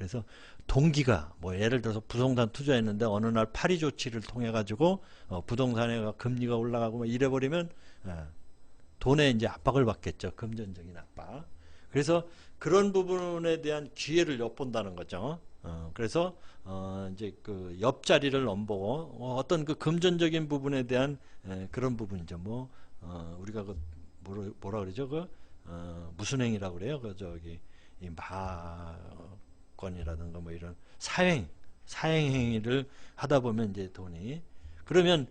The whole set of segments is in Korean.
그래서 동기가 뭐 예를 들어서 부동산 투자했는데 어느 날 파리 조치를 통해 가지고 부동산에 금리가 올라가고 뭐 이래 버리면 돈에 이제 압박을 받겠죠. 금전적인 압박. 그래서 그런 부분에 대한 기회를 엿본다는 거죠. 그래서 이제 그 옆자리를 넘보고 어떤 그 금전적인 부분에 대한 그런 부분이죠. 뭐 우리가 그 뭐라 그러죠? 그 무슨 행위라고 그래요? 그 저기 이 마건이라든가 뭐 이런 사행 행위를 하다 보면 이제 돈이 그러면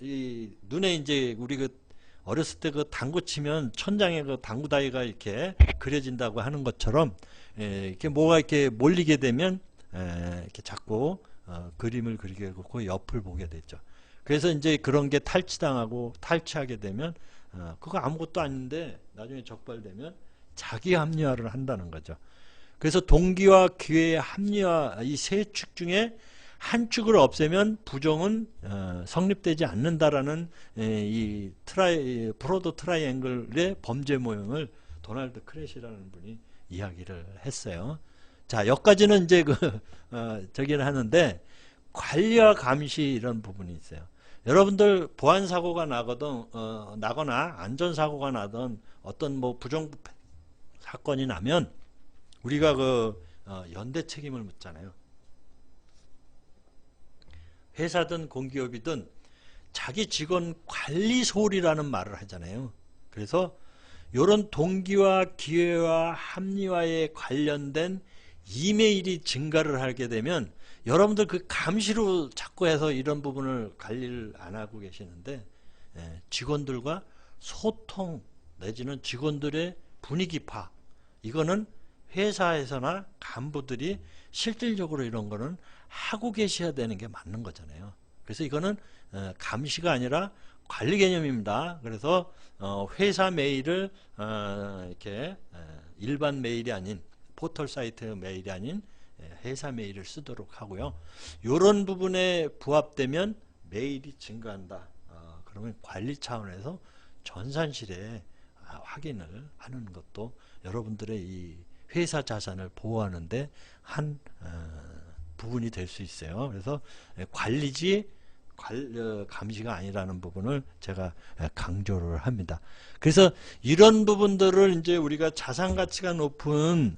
이 눈에 이제 우리 그 어렸을 때 그 당구 치면 천장에 그 당구 다이가 이렇게 그려진다고 하는 것처럼 이렇게 뭐가 이렇게 몰리게 되면 이렇게 자꾸 그림을 그리게 되고 그 옆을 보게 되죠. 그래서 이제 그런 게 탈취당하고 탈취하게 되면 그거 아무것도 아닌데 나중에 적발되면 자기 합리화를 한다는 거죠. 그래서 동기와 기회의 합리화 이 세 축 중에 한 축을 없애면 부정은 성립되지 않는다라는 이 브로드 트라이앵글의 범죄 모형을 도널드 크래시라는 분이 이야기를 했어요. 자, 여기까지는 이제 저기를 하는데 관리와 감시 이런 부분이 있어요. 여러분들 보안 사고가 나거나 안전 사고가 나던 어떤 뭐 부정부패 사건이 나면 우리가 연대 책임을 묻잖아요. 회사든 공기업이든 자기 직원 관리 소홀이라는 말을 하잖아요. 그래서 이런 동기와 기회와 합리화에 관련된 이메일이 증가를 하게 되면 여러분들 그 감시로 자꾸 해서 이런 부분을 관리를 안 하고 계시는데 직원들과 소통 내지는 직원들의 분위기 파악 이거는 회사에서나 간부들이 실질적으로 이런 거는 하고 계셔야 되는 게 맞는 거잖아요. 그래서 이거는 감시가 아니라 관리 개념입니다. 그래서 회사 메일을 이렇게 일반 메일이 아닌 포털 사이트 메일이 아닌 회사 메일을 쓰도록 하고요. 이런 부분에 부합되면 메일이 증가한다. 그러면 관리 차원에서 전산실에 확인을 하는 것도 여러분들의 이 회사 자산을 보호하는데 한 부분이 될 수 있어요. 그래서 관리지 감시가 아니라는 부분을 제가 강조를 합니다. 그래서 이런 부분들을 이제 우리가 자산 가치가 높은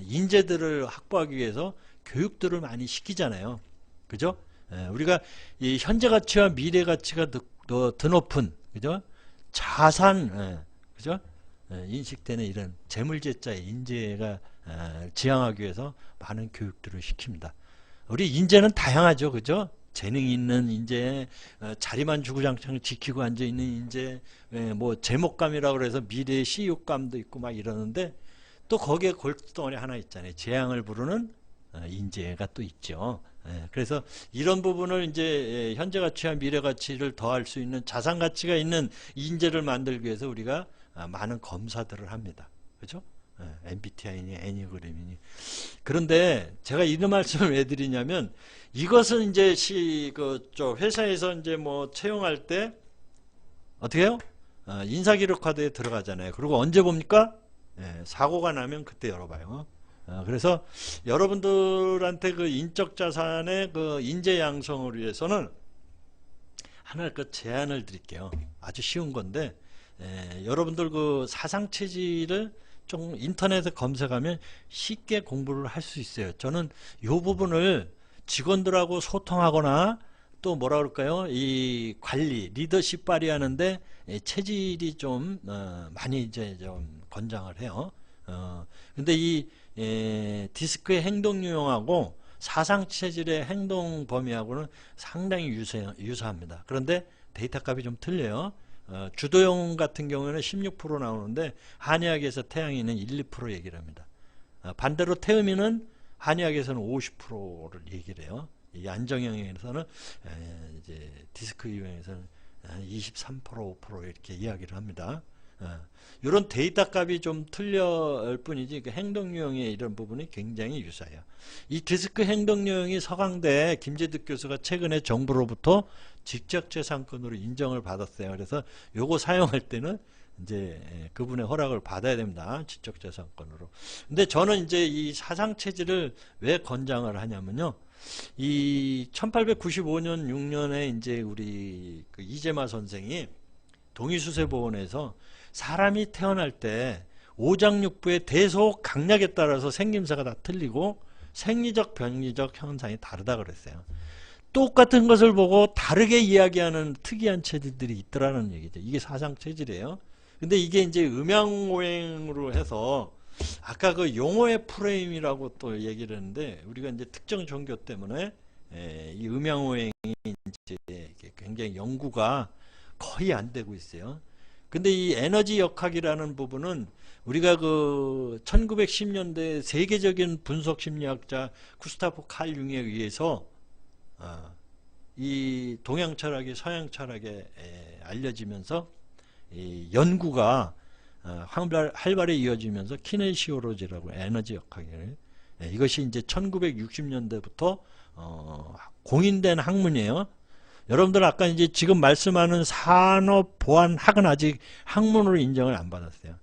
인재들을 확보하기 위해서 교육들을 많이 시키잖아요. 그죠? 우리가 이 현재 가치와 미래 가치가 더 높은 그죠? 자산 그죠? 인식되는 이런 재물제자의 인재가 지향하기 위해서 많은 교육들을 시킵니다. 우리 인재는 다양하죠. 그죠? 재능 있는 인재, 자리만 주구장창 지키고 앉아있는 인재, 뭐 제목감이라고 그래서 미래의 시육감도 있고 막 이러는데 또 거기에 골칫덩어리 하나 있잖아요. 재앙을 부르는 인재가 또 있죠. 그래서 이런 부분을 이제 현재 가치와 미래 가치를 더할 수 있는 자산 가치가 있는 인재를 만들기 위해서 우리가 많은 검사들을 합니다. 그죠? MBTI니 애니그램이니. 그런데 제가 이런 말씀을 왜 드리냐면 이것은 이제 회사에서 이제 뭐 채용할 때 어떻게 해요? 인사기록카드에 들어가잖아요. 그리고 언제 봅니까? 사고가 나면 그때 열어봐요. 그래서 여러분들한테 그 인적 자산의 그 인재 양성을 위해서는 하나 그 제안을 드릴게요. 아주 쉬운 건데 여러분들 그 사상 체질을 좀 인터넷에 검색하면 쉽게 공부를 할 수 있어요. 저는 이 부분을 직원들하고 소통하거나 또 뭐라 그럴까요? 이 관리, 리더십 발휘하는데 체질이 좀 많이 이제 좀 권장을 해요. 근데 이 디스크의 행동 유형하고 사상 체질의 행동 범위하고는 상당히 유사합니다. 그런데 데이터 값이 좀 틀려요. 주도형 같은 경우에는 16% 나오는데 한의학에서 태양인은 1, 2% 얘기를 합니다. 반대로 태음인은 한의학에서는 50%를 얘기를 해요. 이 안정형에서는 이제 디스크 유형에서는 23%, 5% 이렇게 이야기를 합니다. 이런 데이터 값이 좀 틀릴 뿐이지 그 행동 유형의 이런 부분이 굉장히 유사해요. 이 디스크 행동 유형이 서강대 김재득 교수가 최근에 정부로부터 직접재산권으로 인정을 받았어요. 그래서 요거 사용할 때는 이제 그분의 허락을 받아야 됩니다. 지적재산권으로. 근데 저는 이제 이 사상체질을 왜 권장을 하냐면요. 이 1895년 6년에 이제 우리 그 이재마 선생이 동의수세보원에서 사람이 태어날 때 오장육부의 대소 강약에 따라서 생김새가 다 틀리고 생리적 병리적 현상이 다르다 그랬어요. 똑같은 것을 보고 다르게 이야기하는 특이한 체질들이 있더라는 얘기죠. 이게 사상체질이에요. 근데 이게 이제 음양오행으로 해서 아까 그 용어의 프레임이라고 또 얘기를 했는데 우리가 이제 특정 종교 때문에 이 음양오행이 이제 굉장히 연구가 거의 안 되고 있어요. 근데 이 에너지 역학이라는 부분은 우리가 그 1910년대 세계적인 분석 심리학자 구스타프 칼 융에 의해서 이 동양 철학이 서양 철학에 알려지면서 이 연구가 활발히 이어지면서 키네시올로지라고 에너지 역학을 이것이 이제 1960년대부터 공인된 학문이에요. 여러분들 아까 이제 지금 말씀하는 산업보안학은 아직 학문으로 인정을 안 받았어요.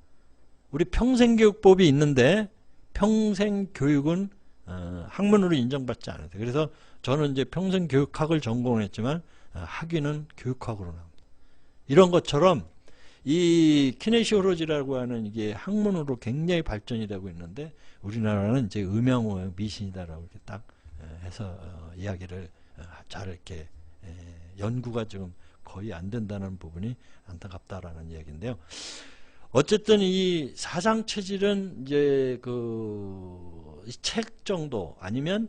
우리 평생교육법이 있는데 평생교육은 학문으로 인정받지 않았어요. 그래서 저는 이제 평생교육학을 전공했지만 학위는 교육학으로 나옵니다. 이런 것처럼 이 키네시올로지라고 하는 이게 학문으로 굉장히 발전이 되고 있는데 우리나라는 이제 음양오행 미신이다라고 이렇게 딱 해서 이야기를 잘 이렇게 연구가 지금 거의 안 된다는 부분이 안타깝다라는 이야기인데요. 어쨌든 이 사상 체질은 이제 그 책 정도 아니면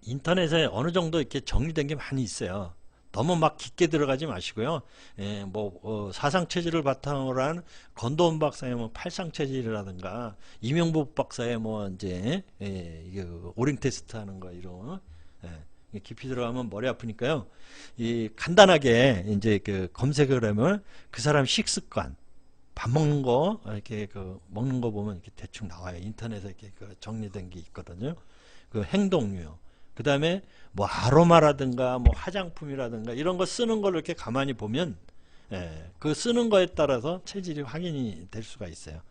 인터넷에 어느 정도 이렇게 정리된 게 많이 있어요. 너무 막 깊게 들어가지 마시고요. 사상 체질을 바탕으로 한 건도원 박사의 뭐 팔상 체질이라든가 이명복 박사의 뭐 이제 이게 오링 테스트 하는 거 이런 깊이 들어가면 머리 아프니까요. 이 간단하게 이제 그 검색을 하면 그 사람 식습관, 밥 먹는 거 이렇게 그 먹는 거 보면 이렇게 대충 나와요. 인터넷에 이렇게 그 정리된 게 있거든요. 그 행동류. 그 다음에 뭐 아로마라든가 뭐 화장품이라든가 이런 거 쓰는 걸 이렇게 가만히 보면 그 쓰는 거에 따라서 체질이 확인이 될 수가 있어요.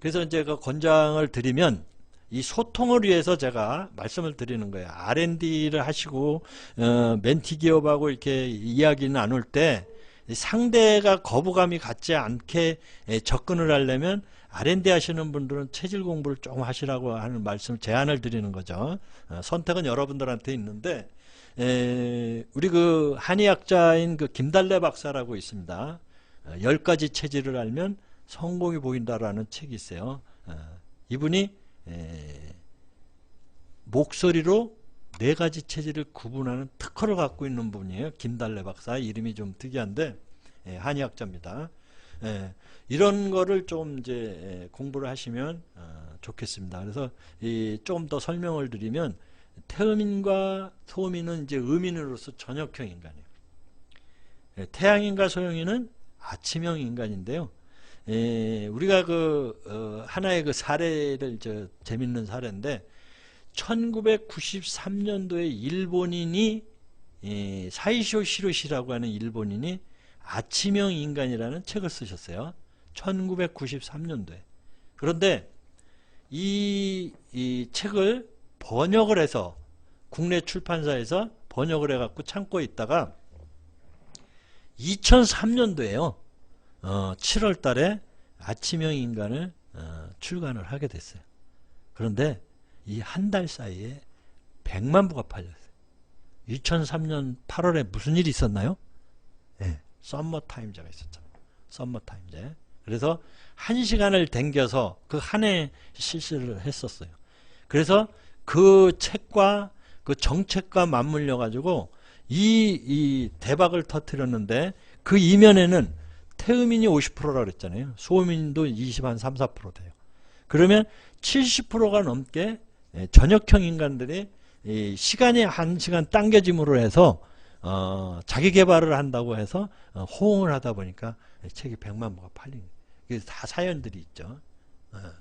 그래서 이제 그 권장을 드리면 이 소통을 위해서 제가 말씀을 드리는 거예요. R&D를 하시고 멘티 기업하고 이렇게 이야기 나눌 때 상대가 거부감이 갖지 않게 접근을 하려면 R&D 하시는 분들은 체질 공부를 조금 하시라고 하는 말씀 제안을 드리는 거죠. 선택은 여러분들한테 있는데 우리 그 한의학자인 그 김달래 박사라고 있습니다. 10가지 체질을 알면 성공이 보인다라는 책이 있어요. 이분이 목소리로 4가지 체질을 구분하는 특허를 갖고 있는 분이에요. 김달래 박사. 이름이 좀 특이한데 한의학자입니다. 이런 거를 좀 이제 공부를 하시면 좋겠습니다. 그래서 좀 더 설명을 드리면 태음인과 소음인은 이제 음인으로서 저녁형 인간이에요. 태양인과 소형인은 아침형 인간인데요. 우리가 그 하나의 그 사례를 재밌는 사례인데 1993년도에 일본인이 사이쇼 시로시라고 하는 일본인이 아침형 인간이라는 책을 쓰셨어요. 1993년도에. 그런데 이 책을 번역을 해서 국내 출판사에서 번역을 해갖고 창고에 있다가 2003년도에요. 7월 달에 아침형 인간을 출간을 하게 됐어요. 그런데 이 한 달 사이에 100만 부가 팔렸어요. 2003년 8월에 무슨 일이 있었나요? 썸머타임즈가 있었잖아요. 썸머타임즈. 그래서 1시간을 댕겨서 그 한 해 실시를 했었어요. 그래서 그 책과 그 정책과 맞물려 가지고 이 대박을 터뜨렸는데 그 이면에는 태음인이 50%라 그랬잖아요. 소음인도 3, 4% 돼요. 그러면 70%가 넘게 저녁형 인간들이 시간이 1시간 당겨짐으로 해서 자기 개발을 한다고 해서 호응을 하다 보니까 책이 100만 부가 팔린 거예요. 이게 다 사연들이 있죠.